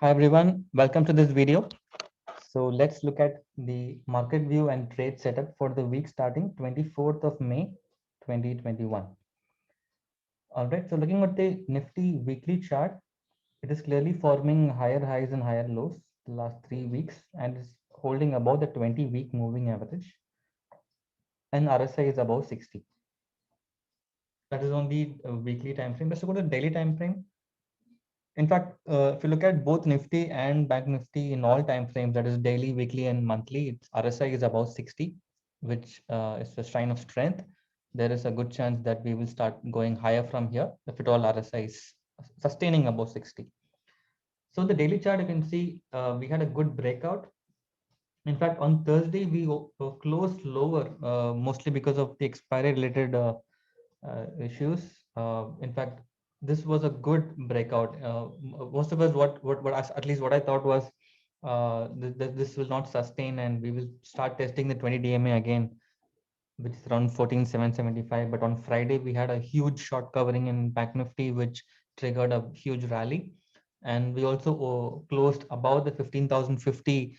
Hi everyone, welcome to this video. So let's look at the market view and trade setup for the week starting 24th of May 2021. All right, so looking at the Nifty weekly chart, it is clearly forming higher highs and higher lows the last 3 weeks and is holding above the 20-week moving average, and RSI is above 60. That is on the weekly time frame. Let's go to the daily time frame. In fact, if you look at both Nifty and Bank Nifty in all time frames, that is daily, weekly, and monthly, its RSI is about 60, which is a sign of strength. There is a good chance that we will start going higher from here if at all RSI is sustaining above 60. So the daily chart, you can see we had a good breakout. In fact, on Thursday, we closed lower, mostly because of the expiry related issues. In fact, this was a good breakout. Most of us, at least what I thought was, this will not sustain, and we will start testing the 20 DMA again, which is around 14,775. But on Friday, we had a huge short covering in Bank Nifty, which triggered a huge rally, and we also closed above the 15,050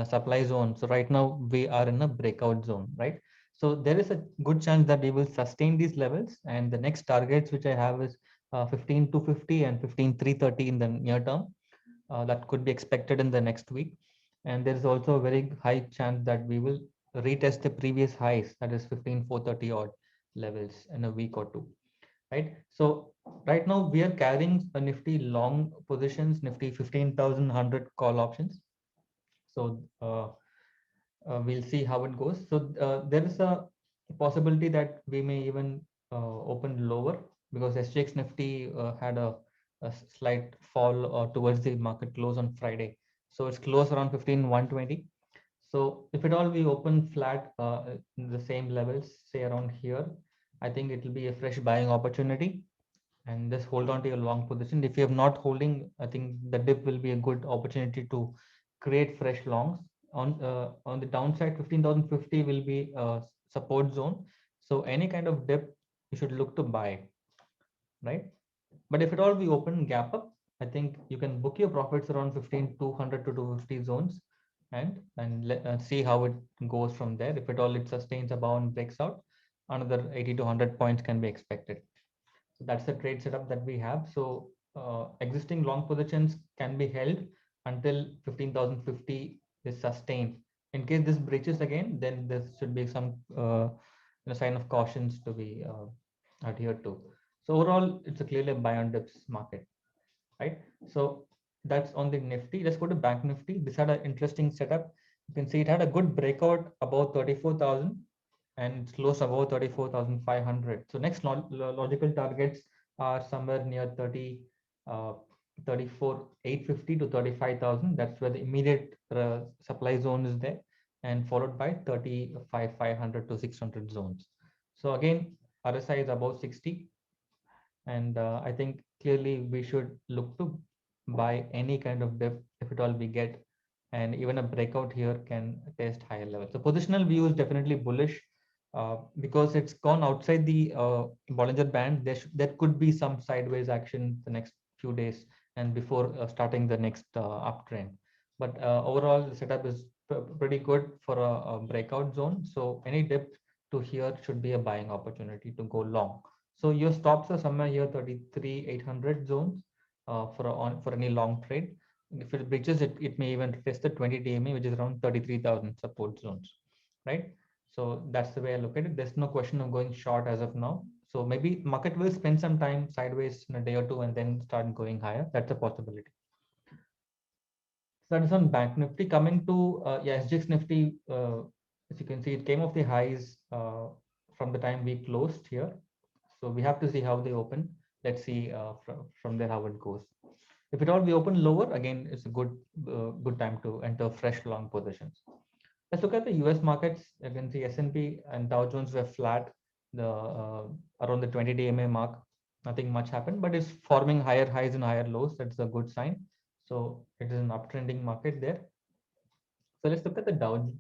supply zone. So right now we are in a breakout zone, right? So there is a good chance that we will sustain these levels, and the next targets which I have is 15,250 and 15,330 in the near term. That could be expected in the next week, and there is also a very high chance that we will retest the previous highs, that is 15,430 odd levels in a week or two, right? So right now we are carrying a Nifty long positions, Nifty 15,100 call options. So we'll see how it goes. So there is a possibility that we may even open lower, because SGX Nifty had a slight fall towards the market close on Friday. So it's close around 15,120. So if at all we open flat in the same levels, say around here, I think it will be a fresh buying opportunity, and just hold on to your long position. If you have not holding, I think the dip will be a good opportunity to create fresh longs. On the downside, 15,050 will be a support zone. So any kind of dip, you should look to buy, right? But if at all we open gap up, I think you can book your profits around 15,200 to 250 zones, and see how it goes from there. If at all it sustains above and breaks out, another 80 to 100 points can be expected. So that's the trade setup that we have. So existing long positions can be held until 15,050 is sustained. In case this breaches again, then there should be some sign of cautions to be adhered to. So overall, it's a clearly buy on dips market, right? So that's on the Nifty. Let's go to Bank Nifty. This had an interesting setup. You can see it had a good breakout above 34,000, and it's close above 34,500. So next logical targets are somewhere near 34,850 to 35,000. That's where the immediate supply zone is there, and followed by 35,500 to 600 zones. So again, RSI is above 60, and I think clearly we should look to buy any kind of dip if at all we get, and even a breakout here can test higher levels. So positional view is definitely bullish, because it's gone outside the Bollinger Band. There could be some sideways action the next few days and before starting the next uptrend. But overall, the setup is pretty good for a breakout zone. So any dip to here should be a buying opportunity to go long. So your stops are somewhere here 33,800 zones for any long trade. If it breaches it, it may even test the 20 DMA, which is around 33,000 support zones, right? So that's the way I look at it. There's no question of going short as of now. So maybe market will spend some time sideways in a day or two and then start going higher. That's a possibility. So that is on Bank Nifty. Coming to SGX Nifty, as you can see, it came off the highs from the time we closed here. So we have to see how they open. Let's see from there how it goes. If it all we open lower, again, it's a good time to enter fresh long positions. Let's look at the US markets. You can see S&P and Dow Jones were flat around the 20 DMA mark. Nothing much happened, but it's forming higher highs and higher lows. That's a good sign. So it is an uptrending market there. So let's look at the Dow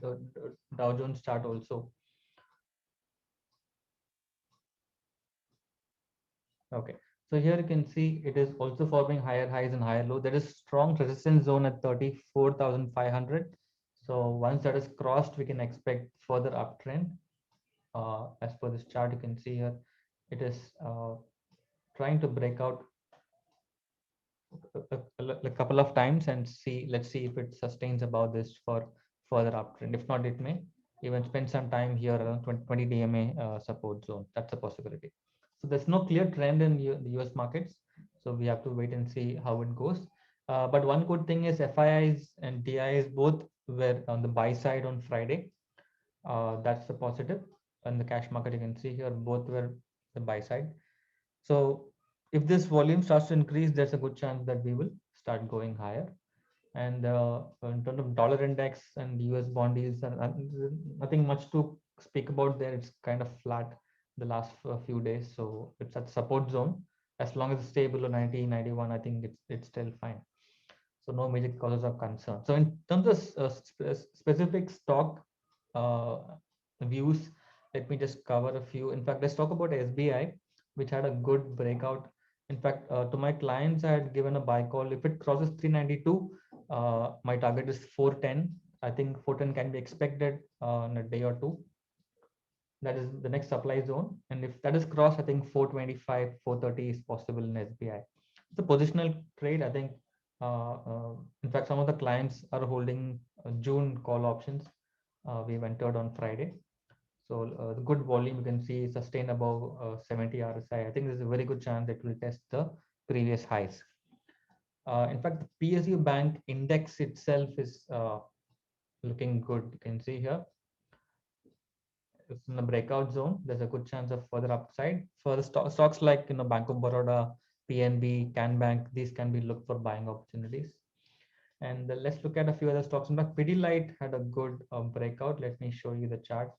Jones chart also. Okay. So here you can see it is also forming higher highs and higher lows. There is strong resistance zone at 34,500. So once that is crossed, we can expect further uptrend. As per this chart, you can see here, it is trying to break out a couple of times and see. Let's see if it sustains about this for further uptrend. If not, it may even spend some time here around 20 DMA support zone. That's a possibility. So there's no clear trend in the US markets. So we have to wait and see how it goes. But one good thing is FIIs and DIs both were on the buy side on Friday. That's the positive. And the cash market, you can see here, both were the buy side. So if this volume starts to increase, there's a good chance that we will start going higher. And in terms of dollar index and US bond yields, nothing much to speak about there. It's kind of flat the last few days. So it's at support zone. As long as it's stable below 90, 91, I think it's still fine. So no major causes of concern. So in terms of specific stock uh, views, let me just cover a few. In fact, let's talk about SBI, which had a good breakout. In fact, to my clients, I had given a buy call. If it crosses 392, my target is 410. I think 410 can be expected in a day or two. That is the next supply zone. And if that is crossed, I think 425, 430 is possible in SBI. It's a positional trade. I think, in fact, some of the clients are holding June call options. We've entered on Friday. So the good volume you can see sustained above 70 RSI. I think there's a very good chance it will test the previous highs. In fact, the PSU Bank index itself is looking good. You can see here it's in the breakout zone. There's a good chance of further upside. For the stocks like Bank of Baroda, PNB, Can Bank, these can be looked for buying opportunities. And let's look at a few other stocks. In fact, Pidilite had a good breakout. Let me show you the chart.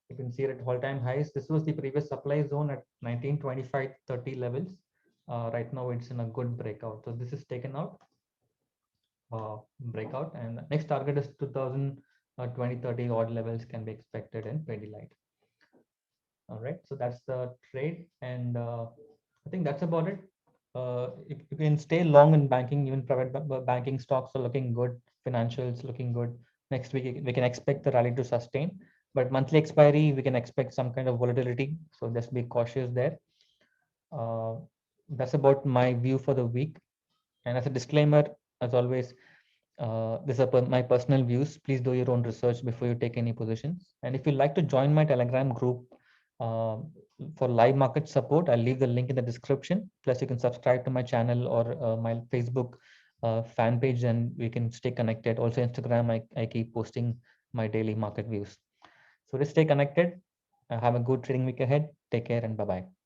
You can see it at all-time highs. This was the previous supply zone at 1925.30 levels. Right now, it's in a good breakout. So this is taken out, breakout, and next target is 2020, 30 odd levels can be expected in Pidilite. All right, so that's the trade, and I think that's about it. You can stay long in banking. Even private banking stocks are looking good. Financials looking good. Next week we can expect the rally to sustain, but monthly expiry we can expect some kind of volatility. So just be cautious there. Uh, that's about my view for the week. And as a disclaimer, as always, these are my personal views. Please do your own research before you take any positions. And if you'd like to join my Telegram group uh, for live market support, I'll leave the link in the description. Plus, you can subscribe to my channel or my Facebook fan page, and we can stay connected. Also, Instagram, I keep posting my daily market views. So just stay connected. Have a good trading week ahead. Take care and bye-bye.